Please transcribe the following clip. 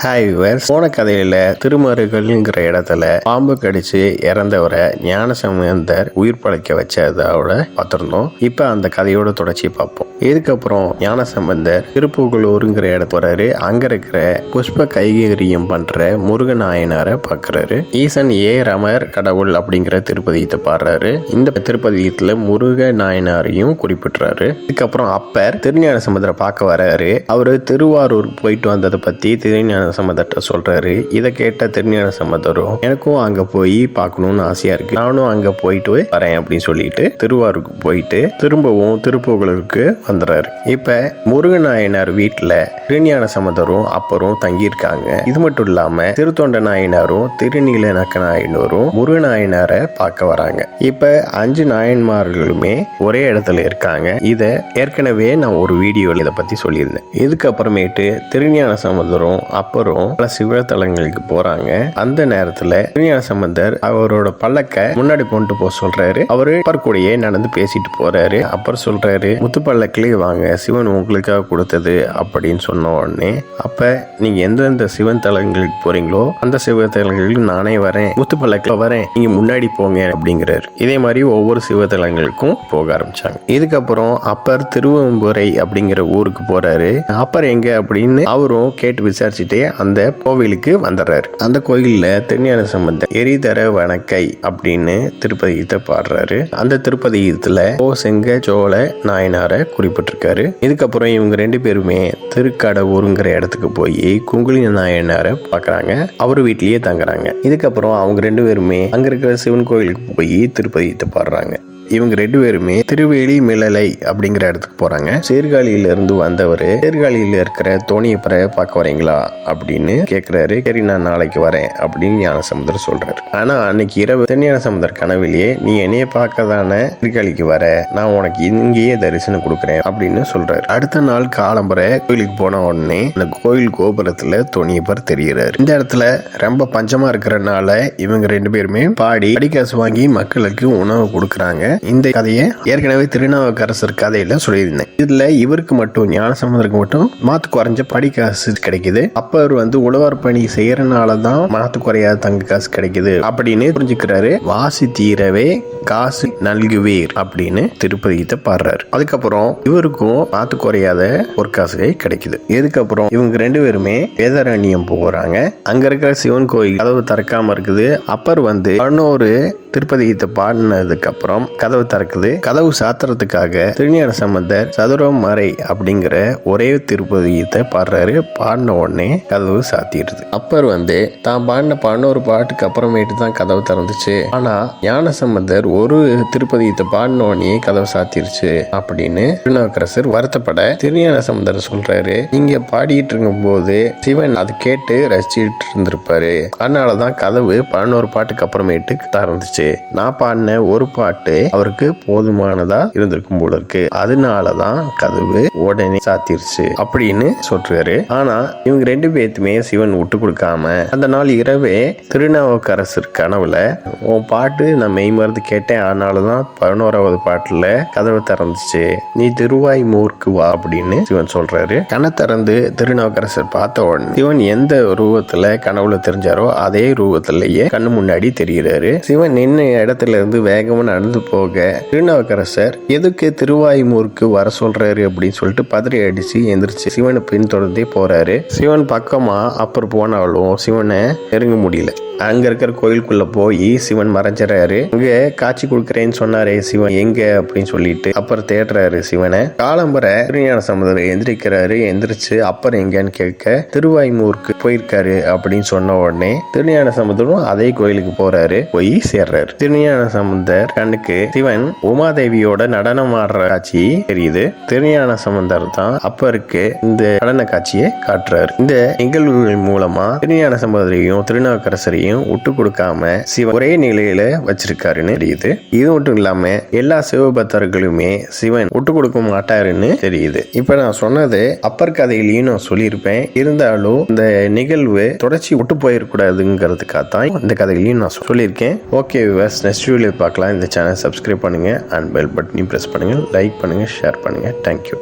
Hi viewers, போன கதையில திருமருகல்ங்கிற இடத்துல பாம்பு கடிச்சு இறந்தவரை ஞானசம்பந்தர் உயிர் பழைக்க வச்சதோட பார்த்திருந்தோம். இப்ப அந்த கதையோட தொடர்ச்சியை பார்ப்போம். இதுக்கப்புறம் ஞானசம்பந்தர் திருப்புகலூருங்கிற இடத்து வராரு. அங்க இருக்கிற புஷ்ப கைகரியம் பண்ற முருகநாயனாரை பாக்குறாரு. ஈசன் ரமர் கடவுள் அப்படிங்கிற திருப்பதியத்தை பாடுறாரு. இந்த திருப்பதியத்துல முருக நாயனாரையும் குறிப்பிட்டுறாரு. இதுக்கப்புறம் அப்பர் திருஞானசம்பந்தரை பார்க்க வராரு. அவரு திருவாரூர் போயிட்டு வந்ததை பத்தி திருஞான சம்பந்தர்ட்ட சொல்றாரு. இதை கேட்ட திருஞான சம்பந்தரும் எனக்கும் அங்க போய் பார்க்கணும்னு ஆசையா இருக்கு, நானும் அங்க போயிட்டு வரேன் அப்படின்னு சொல்லிட்டு திருவாரூருக்கு போயிட்டு திரும்பவும் திருப்புகலூருக்கு வந்துறாரு. இப்ப முருகநாயனார் வீட்டுல திருஞான சம்பந்தரும் அப்பரும் தங்கியிருக்காங்க. இது மட்டும் இல்லாம திருத்தொண்ட நாயனாரும் திருநீல நக்க நாயனரும் முருகநாயனாரை பார்க்க வராங்க. இப்ப 5 நாயன்மார்களுமே ஒரே இடத்துல இருக்காங்க. இத ஏற்கனவே நான் ஒரு வீடியோல இதை பத்தி சொல்லியிருந்தேன். இதுக்கப்புறமேட்டு திருஞான சம்பந்தரும் அப்பரும் பல சிவத்தலங்களுக்கு போறாங்க. அந்த நேரத்துல திருஞான சம்பந்தர் அவரோட பல்லக்க முன்னாடி கொண்டு போக சொல்றாரு. அவரு அப்பர் கூடயே நடந்து பேசிட்டு போறாரு. அப்புறம் சொல்றாரு, முத்து பல்லக்கிலே வாங்க, சிவன் உங்களுக்காக கொடுத்தது அப்படின்னு சொன்ன உடனே, அப்ப நீங்க எந்தெந்த சிவன் தலங்களுக்கு போறீங்களோ அந்த சிவத்தலங்களுக்கு நானே வரேன், முத்து பல்லக்கில வரேன், நீங்க முன்னாடி போங்க அப்படிங்கிறாரு. இதே மாதிரி ஒவ்வொரு சிவத்தலங்களுக்கும் போக ஆரம்பிச்சாங்க. இதுக்கப்புறம் அப்பர் திருவெம்புரை அப்படிங்கிற ஊருக்கு போறாரு. அப்பர் எங்க அப்படின்னு அவரும் கேட்டு விசாரிச்சுட்டே அந்த கோவிலுக்கு வந்துடுறாரு. அந்த கோயில்ல திருஞான சம்பந்தர் எரிதர வணக்கை அப்படின்னு திருப்பதியத்தை பாடுறாரு. அந்த திருப்பதியத்துல செங்க சோழ நாயனாரை குறிப்பிட்டிருக்காரு. இதுக்கப்புறம் இவங்க 2 பேருமே திருக்கடவுருங்கிற இடத்துக்கு போய் குங்குளி நாயனாரை பாக்குறாங்க. அவரு வீட்லயே தங்குறாங்க. இதுக்கப்புறம் அவங்க 2 பேருமே அங்க இருக்கிற சிவன் கோயிலுக்கு போய் திருப்பதியத்தை பாடுறாங்க. இவங்க 2 பேருமே திருவேலி மிளலை அப்படிங்கிற இடத்துக்கு போறாங்க. சீர்காழியில இருந்து வந்தவர் சீர்காழியில இருக்கிற தோணியப்பரை பார்க்க வரீங்களா அப்படின்னு கேட்கிறாரு. சரி, நான் நாளைக்கு வரேன் அப்படின்னு ஞானசம்பந்தர் சொல்றாரு. ஆனா அன்னைக்கு இரவு திருஞானசம்பந்தர் கனவிலேயே, நீ என்னைய பார்க்க தானே சீர்காழிக்கு வர, நான் உனக்கு இங்கேயே தரிசனம் கொடுக்குறேன் அப்படின்னு சொல்றாரு. அடுத்த நாள் காலம்பரை கோயிலுக்கு போன உடனே அந்த கோயில் கோபுரத்துல தோணியப்பர் தெரிகிறாரு. இந்த இடத்துல ரொம்ப பஞ்சமா இருக்கிறனால இவங்க 2 பேருமே பாடி படிக்காசு வாங்கி மக்களுக்கு உணவு கொடுக்குறாங்க. இந்த கதையை ஏற்கனவே திருநாவுக்கரசர் கதையில சொல்லியிருந்தேன். இதுல இவருக்கு மட்டும் ஞானசம்பந்தருக்கு மட்டும் மாத்து குறைஞ்ச படிக்காசு கிடைக்குது. அப்பர் உழவர் பணி செய்யறதுனாலதான் மாத்து குறையாத தங்க காசு கிடைக்குது அப்படின்னு புரிஞ்சுக்கிறாரு. வாசி தீரவே காசு நல்குவீர் அப்படின்னு திருப்பதியத்தை பாடுறாரு. அதுக்கப்புறம் இவருக்கும் மாத்து குறையாத ஒரு காசு கிடைக்குது. இதுக்கப்புறம் இவங்க 2 பேருமே வேதாரண்யம் போறாங்க. அங்க இருக்கிற சிவன் கோயில் கதவு திறக்காம இருக்குது. அப்பர் 11 திருப்பதியத்தை பாடினதுக்கு அப்புறம் கதவு திறக்குது. கதவு சாத்துறதுக்காக திருஞான சம்பந்தர் சதுரமறை அப்படிங்கிற ஒரே திருப்பதியத்தை பாடுறாரு. பாடின உடனே கதவு சாத்திடுது. அப்பர் தான் பாடின 11 பாட்டுக்கு அப்புறமேட்டு தான் கதவு திறந்துச்சு. ஆனா ஞான சம்பந்தர் ஒரு திருப்பதியத்தை பாடின உடனே கதவு சாத்திருச்சு அப்படின்னு திருநாவுக்கரசர் வருத்தப்பட திருஞான சம்பந்தர் சொல்றாரு, நீங்க பாடிட்டு இருக்கும் போது சிவன் அது கேட்டு ரசிச்சுட்டு இருந்திருப்பாரு, அதனாலதான் கதவு 11 பாட்டுக்கு அப்புறமேட்டு திறந்துச்சு. நான் பாடின ஒரு பாட்டு அவருக்கு போதுமானதா இருந்திருக்கும் போல இருக்கு, அதனாலதான் கதவு உடனே சாத்திருச்சு அப்படின்னு சொல்றாரு. ஆனா இவங்க 2 பேத்துமே சிவன் விட்டு கொடுக்காம அந்த நாள் இரவே திருநாவுக்கரசர் கனவுல, உன் பாட்டு நான் மெய்மறந்து கேட்டேன், அதனாலதான் 11வது பாட்டுல கதவு திறந்துச்சு, நீ திருவாய்மூருக்கு வா அப்படின்னு சிவன் சொல்றாரு. கண்ணை திறந்து திருநாவுக்கரசர் பார்த்த உடனே சிவன் எந்த ரூபத்துல கனவுல தெரிஞ்சாரோ அதே ரூபத்திலேயே கண்ணு முன்னாடி தெரிகிறாரு. சிவன் நின்ன இடத்துல இருந்து வேகமா நடந்து போக திருநாவுக்கரசர் எதுக்கு திருவாய்மூருக்கு வர சொல்றாரு அப்படின்னு சொல்லிட்டு பதறி அடிச்சு எந்திரிச்சு சிவனை பின்தொடர்ந்தே போறாரு. சிவன் பக்கமா அப்பர் போனாலும் சிவனை நெருங்க முடியல. அங்க இருக்கிற கோயிலுக்குள்ள போய் சிவன் மறைஞ்சிடறாரு. அங்க காட்சி கொடுக்கறேன்னு சொன்னாரே சிவன் எங்க அப்படின்னு சொல்லிட்டு அப்புறம் தேடுறாரு சிவனை. காலம்பரை திருஞான சம்பந்தர் எந்திரிக்கிறாரு. எந்திரிச்சு அப்பர் எங்கன்னு கேட்க திருவாய்மூருக்கு போயிருக்காரு அப்படின்னு சொன்ன உடனே திருஞான சம்பந்தரும் அதே கோயிலுக்கு போறாரு. போய் சேர்றாரு. திருஞான சம்பந்தர் கண்ணுக்கு சிவன் உமாதேவியோட நடனம் ஆடுற காட்சி தெரியுது. திருஞான சம்பந்தர் தான் அப்பருக்கு இந்த நடன காட்சியை காட்டுறாரு. இந்த நிகழ்வுகள் மூலமா திருஞான சம்பந்தரையும் திருநாவுக்கரசரையும் விட்டு கொடுக்காம சிவன் ஒரே நிலையில வச்சிருக்காருன்னு தெரியுது. இது மட்டும் இல்லாம எல்லா சிவபக்தர்களுமே சிவன் விட்டு கொடுக்க மாட்டாருன்னு தெரியுது. இப்ப நான் சொன்னது அப்பர் கதையிலையும் நான் சொல்லியிருப்பேன். இருந்தாலும் இந்த நிகழ்வு தொடர்ச்சி விட்டு போயிடக்கூடாதுங்கிறதுக்காகத்தான் இந்த கதையிலையும் நான் சொல்லியிருக்கேன். ஓகே வியூவர்ஸ், நெக்ஸ்ட் வீடியோ பார்க்கலாம். இந்த சேனல் சப்ஸ்கிரைப் பண்ணுங்க அண்ட் பெல் பட்டனையும் பிரஸ் பண்ணுங்க, லைக் பண்ணுங்க, ஷேர் பண்ணுங்க. தேங்க்யூ.